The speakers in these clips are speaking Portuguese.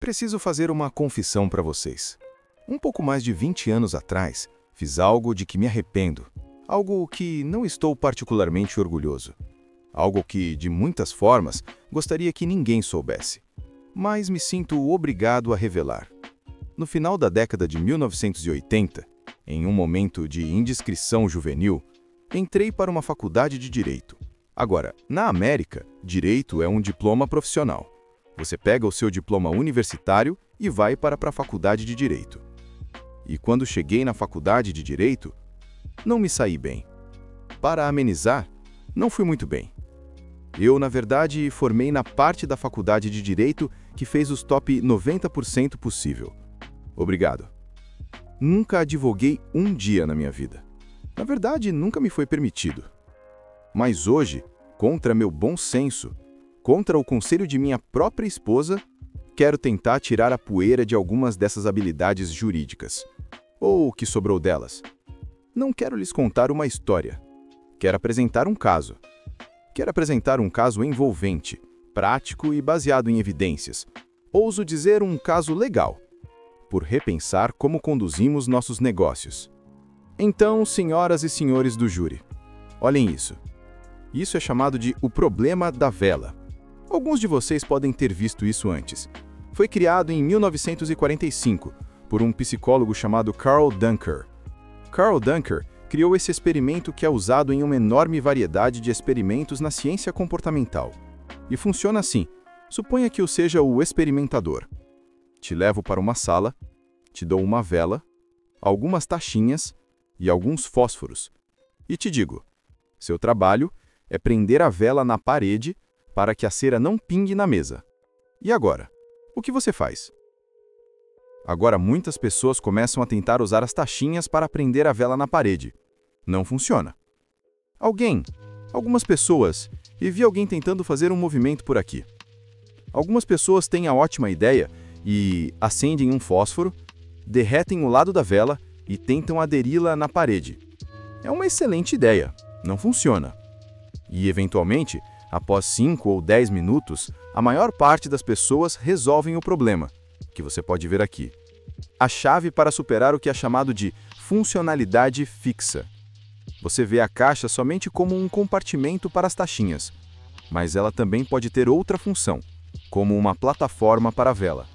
Preciso fazer uma confissão para vocês. Um pouco mais de 20 anos atrás, fiz algo de que me arrependo. Algo que não estou particularmente orgulhoso. Algo que, de muitas formas, gostaria que ninguém soubesse. Mas me sinto obrigado a revelar. No final da década de 1980, em um momento de indiscrição juvenil, entrei para uma faculdade de Direito. Agora, na América, Direito é um diploma profissional. Você pega o seu diploma universitário e vai para a faculdade de Direito. E quando cheguei na faculdade de Direito, não me saí bem. Para amenizar, não fui muito bem. Eu, na verdade, formei na parte da faculdade de Direito que fez os top 90% possível. Obrigado. Nunca advoguei um dia na minha vida. Na verdade, nunca me foi permitido. Mas hoje, contra meu bom senso, contra o conselho de minha própria esposa, quero tentar tirar a poeira de algumas dessas habilidades jurídicas. Ou o que sobrou delas. Não quero lhes contar uma história. Quero apresentar um caso. Quero apresentar um caso envolvente, prático e baseado em evidências. Ouso dizer um caso legal, por repensar como conduzimos nossos negócios. Então, senhoras e senhores do júri, olhem isso. Isso é chamado de o problema da vela. Alguns de vocês podem ter visto isso antes. Foi criado em 1945 por um psicólogo chamado Carl Duncker. Carl Duncker criou esse experimento que é usado em uma enorme variedade de experimentos na ciência comportamental. E funciona assim. Suponha que eu seja o experimentador. Te levo para uma sala, te dou uma vela, algumas tachinhas e alguns fósforos. E te digo, seu trabalho é prender a vela na parede para que a cera não pingue na mesa. E agora? O que você faz? Agora muitas pessoas começam a tentar usar as tachinhas para prender a vela na parede. Não funciona. Algumas pessoas, e vi alguém tentando fazer um movimento por aqui. Algumas pessoas têm a ótima ideia e acendem um fósforo, derretem o lado da vela e tentam aderi-la na parede. É uma excelente ideia, não funciona. E, eventualmente, após 5 ou 10 minutos, a maior parte das pessoas resolvem o problema, que você pode ver aqui. A chave para superar o que é chamado de funcionalidade fixa. Você vê a caixa somente como um compartimento para as tachinhas, mas ela também pode ter outra função, como uma plataforma para a vela.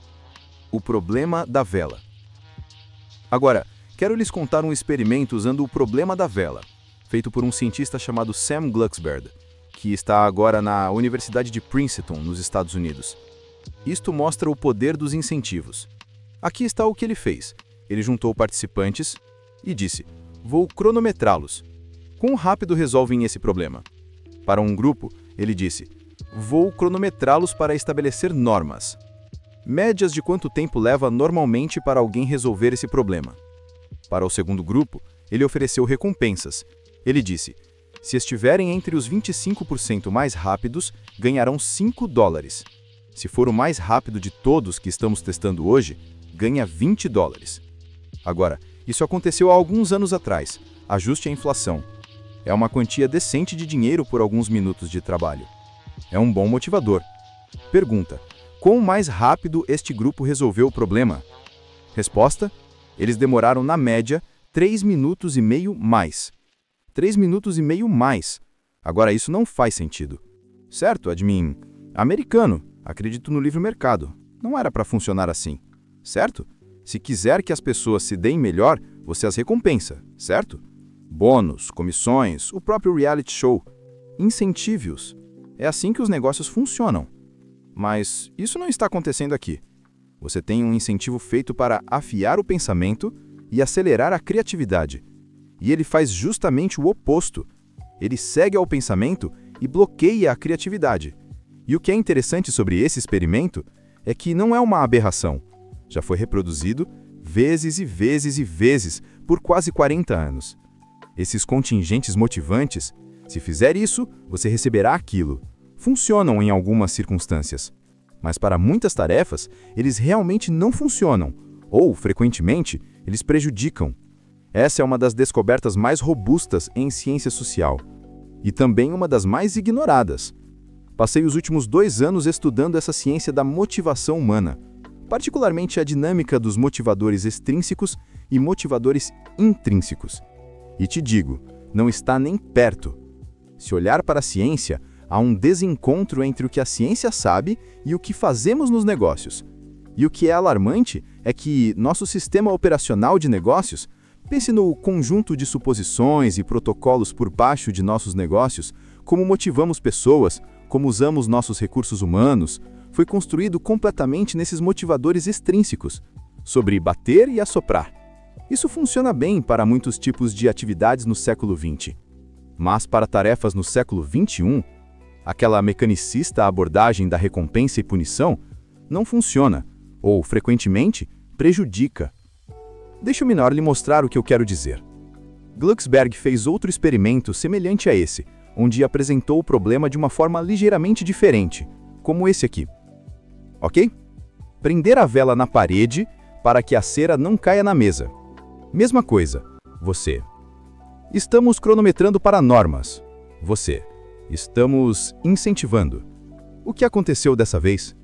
O problema da vela. Agora, quero lhes contar um experimento usando o problema da vela, feito por um cientista chamado Sam Glucksberg, que está agora na Universidade de Princeton, nos Estados Unidos. Isto mostra o poder dos incentivos. Aqui está o que ele fez. Ele juntou participantes e disse: vou cronometrá-los. Quão rápido resolvem esse problema? Para um grupo, ele disse: vou cronometrá-los para estabelecer normas. Médias de quanto tempo leva normalmente para alguém resolver esse problema. Para o segundo grupo, ele ofereceu recompensas. Ele disse: se estiverem entre os 25% mais rápidos, ganharão $5. Se for o mais rápido de todos que estamos testando hoje, ganha $20. Agora, isso aconteceu há alguns anos atrás. Ajuste a inflação. É uma quantia decente de dinheiro por alguns minutos de trabalho. É um bom motivador. Pergunta: quão mais rápido este grupo resolveu o problema? Resposta: eles demoraram, na média, 3 minutos e meio mais. 3 minutos e meio mais. Agora, isso não faz sentido. Certo, admin? Americano. Acredito no livre mercado. Não era para funcionar assim. Certo? Se quiser que as pessoas se deem melhor, você as recompensa. Certo? Bônus, comissões, o próprio reality show. Incentive-os. É assim que os negócios funcionam. Mas isso não está acontecendo aqui. Você tem um incentivo feito para afiar o pensamento e acelerar a criatividade. E ele faz justamente o oposto. Ele segue ao pensamento e bloqueia a criatividade. E o que é interessante sobre esse experimento é que não é uma aberração. Já foi reproduzido vezes e vezes e vezes por quase 40 anos. Esses contingentes motivantes, se fizer isso, você receberá aquilo. Funcionam em algumas circunstâncias. Mas para muitas tarefas, eles realmente não funcionam. Ou, frequentemente, eles prejudicam. Essa é uma das descobertas mais robustas em ciência social. E também uma das mais ignoradas. Passei os últimos 2 anos estudando essa ciência da motivação humana. particularmente a dinâmica dos motivadores extrínsecos e motivadores intrínsecos. E te digo, não está nem perto. Se olhar para a ciência, há um desencontro entre o que a ciência sabe e o que fazemos nos negócios. E o que é alarmante é que nosso sistema operacional de negócios, pense no conjunto de suposições e protocolos por baixo de nossos negócios, como motivamos pessoas, como usamos nossos recursos humanos, foi construído completamente nesses motivadores extrínsecos, sobre bater e assoprar. Isso funciona bem para muitos tipos de atividades no século XX. Mas para tarefas no século XXI, aquela mecanicista abordagem da recompensa e punição não funciona, ou, frequentemente, prejudica. Deixe-me melhor lhe mostrar o que eu quero dizer. Glucksberg fez outro experimento semelhante a esse, onde apresentou o problema de uma forma ligeiramente diferente, como esse aqui. Ok? Prender a vela na parede para que a cera não caia na mesa. Mesma coisa, você. Estamos cronometrando para normas. Você. Estamos incentivando. O que aconteceu dessa vez?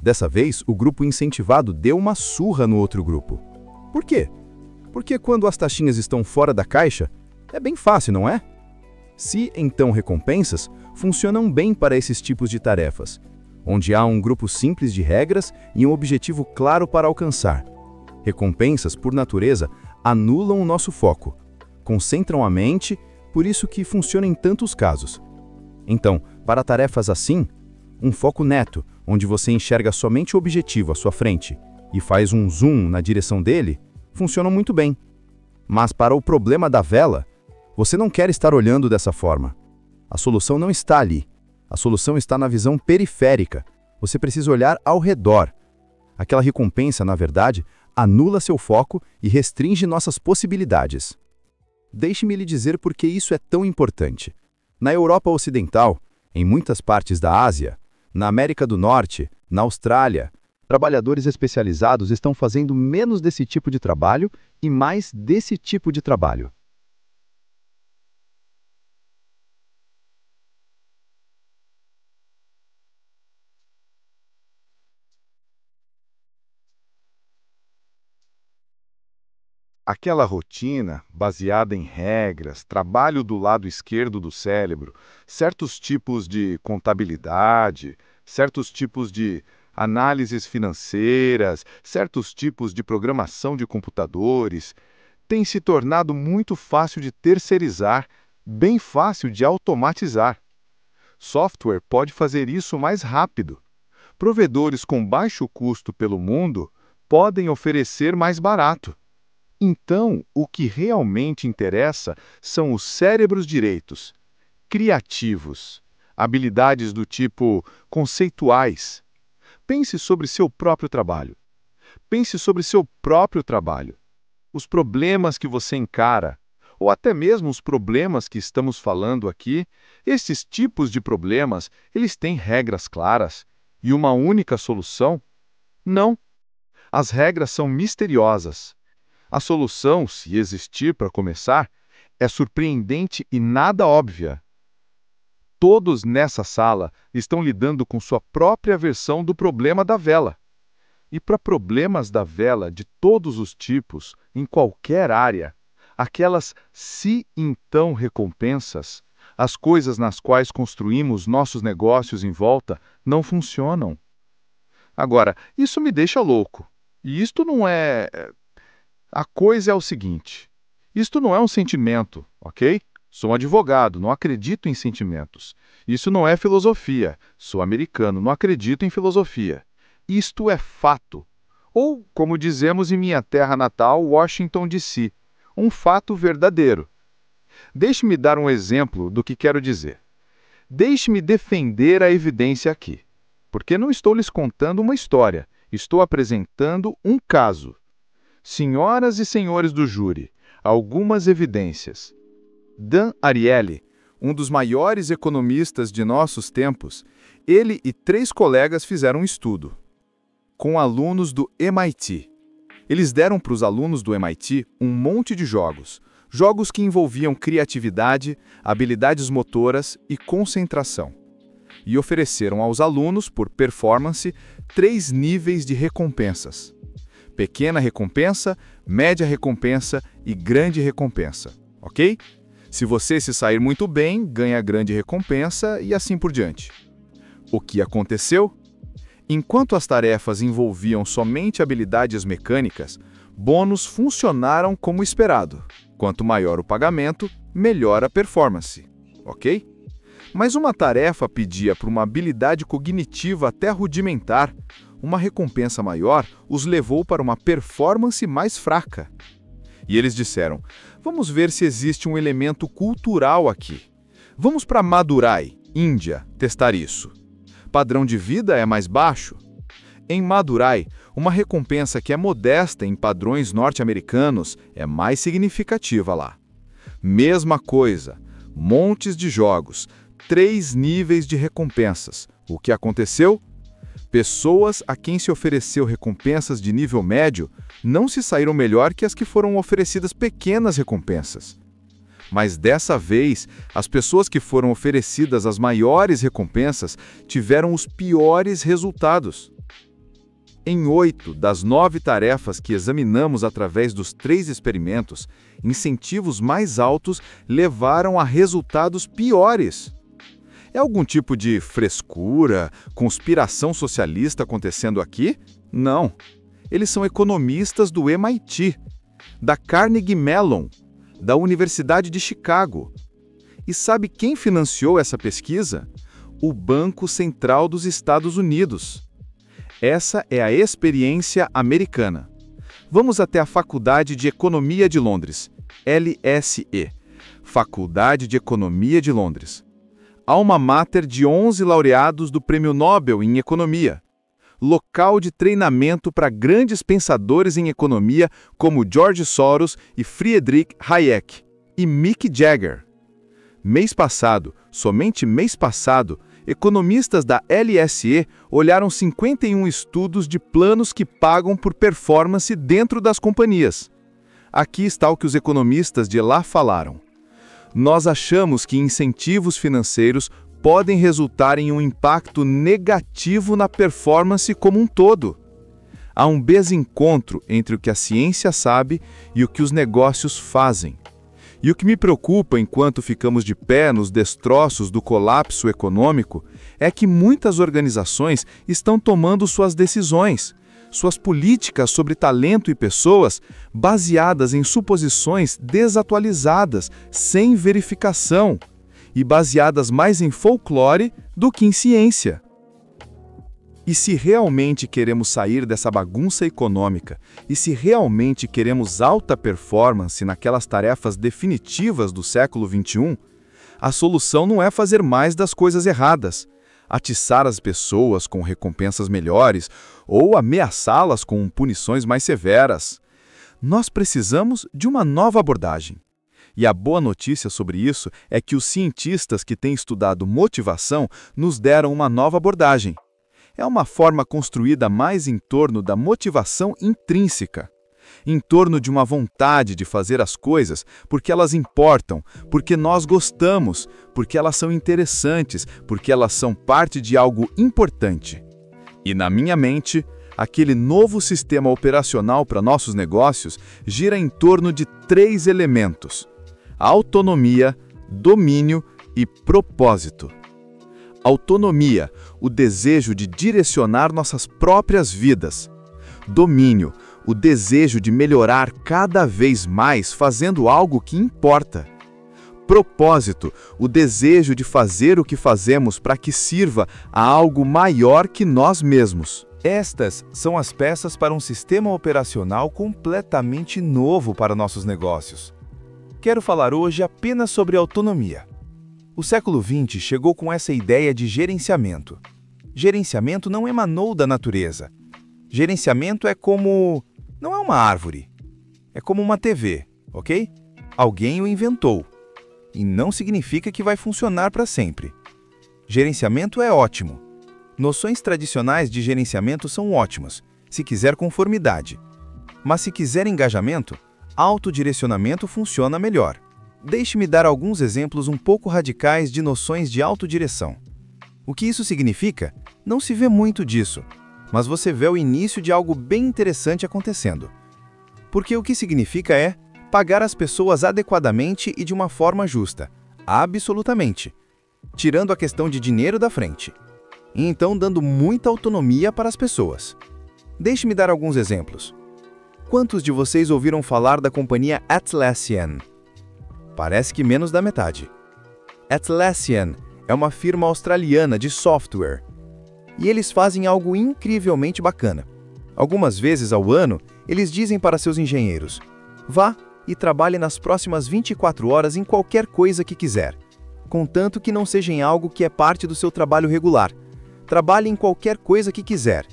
Dessa vez, o grupo incentivado deu uma surra no outro grupo. Por quê? Porque quando as taxinhas estão fora da caixa, é bem fácil, não é? Se, então, recompensas funcionam bem para esses tipos de tarefas, onde há um grupo simples de regras e um objetivo claro para alcançar. Recompensas, por natureza, anulam o nosso foco, concentram a mente, por isso que funciona em tantos casos. Então, para tarefas assim, um foco neto, onde você enxerga somente o objetivo à sua frente e faz um zoom na direção dele, funciona muito bem. Mas para o problema da vela, você não quer estar olhando dessa forma. A solução não está ali. A solução está na visão periférica. Você precisa olhar ao redor. Aquela recompensa, na verdade, anula seu foco e restringe nossas possibilidades. Deixe-me lhe dizer por que isso é tão importante. Na Europa Ocidental, em muitas partes da Ásia, na América do Norte, na Austrália, trabalhadores especializados estão fazendo menos desse tipo de trabalho e mais desse tipo de trabalho. Aquela rotina, baseada em regras, trabalho do lado esquerdo do cérebro, certos tipos de contabilidade, certos tipos de análises financeiras, certos tipos de programação de computadores, tem se tornado muito fácil de terceirizar, bem fácil de automatizar. Software pode fazer isso mais rápido. Provedores com baixo custo pelo mundo podem oferecer mais barato. Então, o que realmente interessa são os cérebros direitos, criativos, habilidades do tipo conceituais. Pense sobre seu próprio trabalho. Pense sobre seu próprio trabalho. Os problemas que você encara, ou até mesmo os problemas que estamos falando aqui, esses tipos de problemas, eles têm regras claras e uma única solução? Não. As regras são misteriosas. A solução, se existir para começar, é surpreendente e nada óbvia. Todos nessa sala estão lidando com sua própria versão do problema da vela. E para problemas da vela de todos os tipos, em qualquer área, aquelas se-então recompensas, as coisas nas quais construímos nossos negócios em volta, não funcionam. Agora, isso me deixa louco. E isto não é... A coisa é o seguinte, isto não é um sentimento, ok? Sou um advogado, não acredito em sentimentos. Isso não é filosofia, sou americano, não acredito em filosofia. Isto é fato. Ou, como dizemos em minha terra natal, Washington, D.C., um fato verdadeiro. Deixe-me dar um exemplo do que quero dizer. Deixe-me defender a evidência aqui, porque não estou lhes contando uma história, estou apresentando um caso. Senhoras e senhores do júri, algumas evidências. Dan Ariely, um dos maiores economistas de nossos tempos, ele e 3 colegas fizeram um estudo com alunos do MIT. Eles deram para os alunos do MIT um monte de jogos, jogos que envolviam criatividade, habilidades motoras e concentração. e ofereceram aos alunos, por performance, 3 níveis de recompensas: pequena recompensa, média recompensa e grande recompensa, ok? Se você se sair muito bem, ganha grande recompensa e assim por diante. O que aconteceu? Enquanto as tarefas envolviam somente habilidades mecânicas, bônus funcionaram como esperado. Quanto maior o pagamento, melhor a performance, ok? Mas uma tarefa pedia por uma habilidade cognitiva até rudimentar. Uma recompensa maior os levou para uma performance mais fraca. E eles disseram: vamos ver se existe um elemento cultural aqui. Vamos para Madurai, Índia, testar isso. Padrão de vida é mais baixo. Em Madurai, uma recompensa que é modesta em padrões norte-americanos é mais significativa lá. Mesma coisa, montes de jogos, 3 níveis de recompensas. O que aconteceu? Pessoas a quem se ofereceu recompensas de nível médio não se saíram melhor que as que foram oferecidas pequenas recompensas. Mas dessa vez, as pessoas que foram oferecidas as maiores recompensas tiveram os piores resultados. Em 8 das 9 tarefas que examinamos através dos 3 experimentos, incentivos mais altos levaram a resultados piores. É algum tipo de frescura, conspiração socialista acontecendo aqui? Não. Eles são economistas do MIT, da Carnegie Mellon, da Universidade de Chicago. E sabe quem financiou essa pesquisa? O Banco Central dos Estados Unidos. Essa é a experiência americana. Vamos até a Faculdade de Economia de Londres, LSE, Faculdade de Economia de Londres. Alma mater de 11 laureados do Prêmio Nobel em Economia. Local de treinamento para grandes pensadores em economia como George Soros e Friedrich Hayek e Mick Jagger. Mês passado, somente mês passado, economistas da LSE olharam 51 estudos de planos que pagam por performance dentro das companhias. Aqui está o que os economistas de lá falaram. Nós achamos que incentivos financeiros podem resultar em um impacto negativo na performance como um todo. Há um desencontro entre o que a ciência sabe e o que os negócios fazem. E o que me preocupa enquanto ficamos de pé nos destroços do colapso econômico é que muitas organizações estão tomando suas decisões, suas políticas sobre talento e pessoas baseadas em suposições desatualizadas, sem verificação, e baseadas mais em folclore do que em ciência. E se realmente queremos sair dessa bagunça econômica, e se realmente queremos alta performance naquelas tarefas definitivas do século XXI, a solução não é fazer mais das coisas erradas, atiçar as pessoas com recompensas melhores ou ameaçá-las com punições mais severas. Nós precisamos de uma nova abordagem. E a boa notícia sobre isso é que os cientistas que têm estudado motivação nos deram uma nova abordagem. É uma forma construída mais em torno da motivação intrínseca, em torno de uma vontade de fazer as coisas porque elas importam, porque nós gostamos, porque elas são interessantes, porque elas são parte de algo importante. E na minha mente, aquele novo sistema operacional para nossos negócios gira em torno de 3 elementos: autonomia, domínio e propósito. Autonomia, o desejo de direcionar nossas próprias vidas. Domínio, o desejo de melhorar cada vez mais fazendo algo que importa. Propósito, o desejo de fazer o que fazemos para que sirva a algo maior que nós mesmos. Estas são as peças para um sistema operacional completamente novo para nossos negócios. Quero falar hoje apenas sobre autonomia. O século XX chegou com essa ideia de gerenciamento. Gerenciamento não emanou da natureza. Gerenciamento é como... não é uma árvore. É como uma TV, ok? Alguém o inventou. E não significa que vai funcionar para sempre. Gerenciamento é ótimo. Noções tradicionais de gerenciamento são ótimas, se quiser conformidade. Mas se quiser engajamento, autodirecionamento funciona melhor. Deixe-me dar alguns exemplos um pouco radicais de noções de autodireção. O que isso significa? Não se vê muito disso, mas você vê o início de algo bem interessante acontecendo. Porque o que significa é pagar as pessoas adequadamente e de uma forma justa, absolutamente, tirando a questão de dinheiro da frente, e então dando muita autonomia para as pessoas. Deixe-me dar alguns exemplos. Quantos de vocês ouviram falar da companhia Atlassian? Parece que menos da metade. Atlassian é uma firma australiana de software, e eles fazem algo incrivelmente bacana. Algumas vezes ao ano, eles dizem para seus engenheiros: vá e trabalhe nas próximas 24 horas em qualquer coisa que quiser, contanto que não seja em algo que é parte do seu trabalho regular. Trabalhe em qualquer coisa que quiser.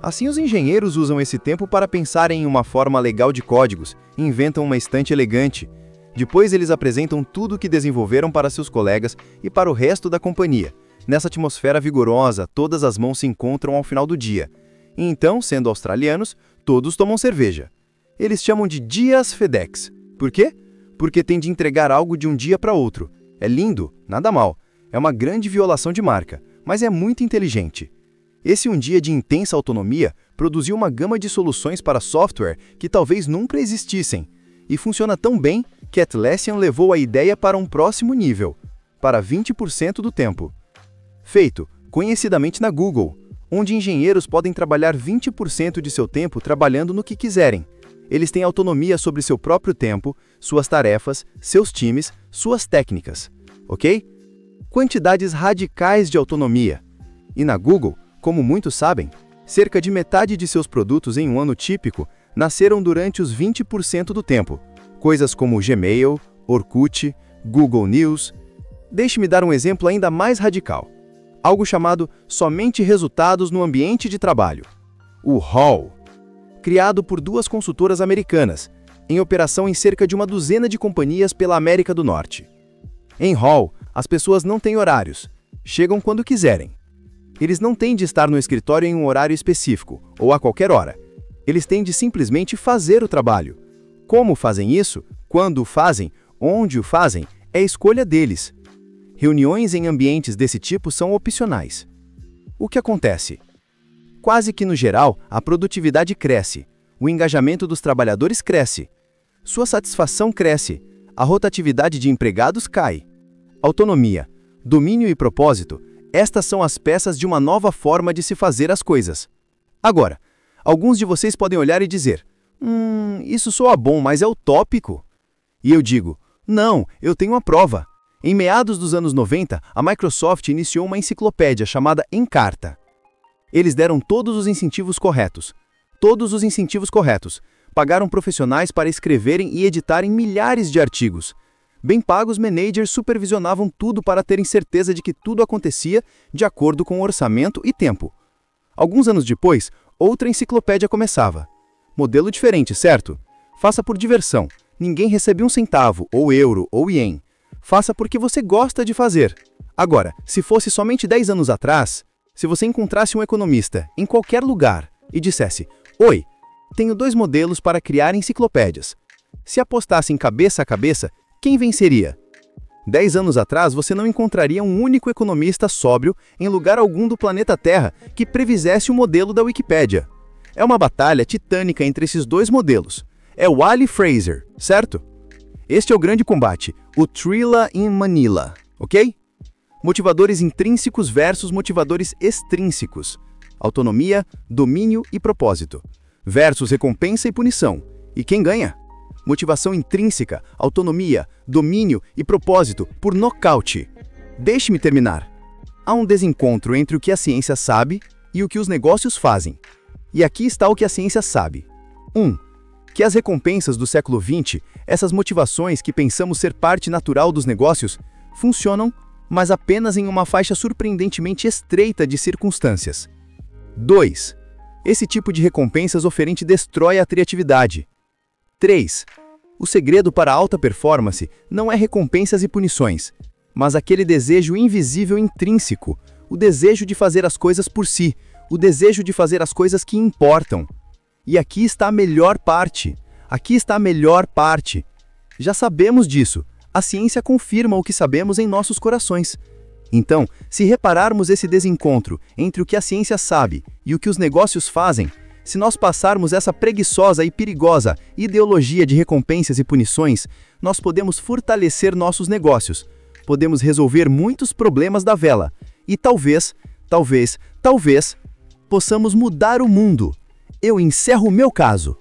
Assim, os engenheiros usam esse tempo para pensar em uma forma legal de códigos, inventam uma estante elegante. Depois eles apresentam tudo o que desenvolveram para seus colegas e para o resto da companhia. Nessa atmosfera vigorosa, todas as mãos se encontram ao final do dia. E então, sendo australianos, todos tomam cerveja. Eles chamam de dias FedEx. Por quê? Porque tem de entregar algo de um dia para outro. É lindo, nada mal. É uma grande violação de marca, mas é muito inteligente. Esse um dia de intensa autonomia produziu uma gama de soluções para software que talvez nunca existissem. E funciona tão bem que Atlassian levou a ideia para um próximo nível, para 20% do tempo. Feito, conhecidamente na Google, onde engenheiros podem trabalhar 20% de seu tempo trabalhando no que quiserem. Eles têm autonomia sobre seu próprio tempo, suas tarefas, seus times, suas técnicas, ok? Quantidades radicais de autonomia. E na Google, como muitos sabem, cerca de metade de seus produtos em um ano típico nasceram durante os 20% do tempo. Coisas como Gmail, Orkut, Google News. Deixe-me dar um exemplo ainda mais radical. Algo chamado somente resultados no ambiente de trabalho. O Hall. Criado por duas consultoras americanas, em operação em cerca de uma duzena de companhias pela América do Norte. Em Hall, as pessoas não têm horários, chegam quando quiserem. Eles não têm de estar no escritório em um horário específico, ou a qualquer hora. Eles têm de simplesmente fazer o trabalho. Como fazem isso, quando o fazem, onde o fazem, é escolha deles. Reuniões em ambientes desse tipo são opcionais. O que acontece? Quase que no geral, a produtividade cresce, o engajamento dos trabalhadores cresce, sua satisfação cresce, a rotatividade de empregados cai. Autonomia, domínio e propósito, estas são as peças de uma nova forma de se fazer as coisas. Agora, alguns de vocês podem olhar e dizer: isso soa bom, mas é utópico. E eu digo: não, eu tenho a prova. Em meados dos anos 90, a Microsoft iniciou uma enciclopédia chamada Encarta. Eles deram todos os incentivos corretos. Pagaram profissionais para escreverem e editarem milhares de artigos. Bem pagos managers supervisionavam tudo para terem certeza de que tudo acontecia de acordo com o orçamento e tempo. Alguns anos depois, outra enciclopédia começava. Modelo diferente, certo? Faça por diversão. Ninguém recebe um centavo, ou euro, ou ien. Faça porque você gosta de fazer. Agora, se fosse somente 10 anos atrás, se você encontrasse um economista em qualquer lugar e dissesse: oi, tenho 2 modelos para criar enciclopédias. Se apostassem cabeça a cabeça, quem venceria? 10 anos atrás, você não encontraria um único economista sóbrio em lugar algum do planeta Terra que previsesse o modelo da Wikipédia. É uma batalha titânica entre esses 2 modelos. É o Ali Fraser, certo? Este é o grande combate, o Thrilla in Manila, ok? Motivadores intrínsecos versus motivadores extrínsecos. Autonomia, domínio e propósito. Versus recompensa e punição. E quem ganha? Motivação intrínseca, autonomia, domínio e propósito por nocaute. Deixe-me terminar. Há um desencontro entre o que a ciência sabe e o que os negócios fazem. E aqui está o que a ciência sabe. 1. Que as recompensas do século XX, essas motivações que pensamos ser parte natural dos negócios, funcionam, mas apenas em uma faixa surpreendentemente estreita de circunstâncias. 2. Esse tipo de recompensas oferente destrói a criatividade. 3. O segredo para a alta performance não é recompensas e punições, mas aquele desejo invisível intrínseco, o desejo de fazer as coisas por si, o desejo de fazer as coisas que importam. E aqui está a melhor parte. Já sabemos disso. A ciência confirma o que sabemos em nossos corações. Então, se repararmos esse desencontro entre o que a ciência sabe e o que os negócios fazem, se nós passarmos essa preguiçosa e perigosa ideologia de recompensas e punições, nós podemos fortalecer nossos negócios, podemos resolver muitos problemas da vela e talvez, possamos mudar o mundo. Eu encerro o meu caso.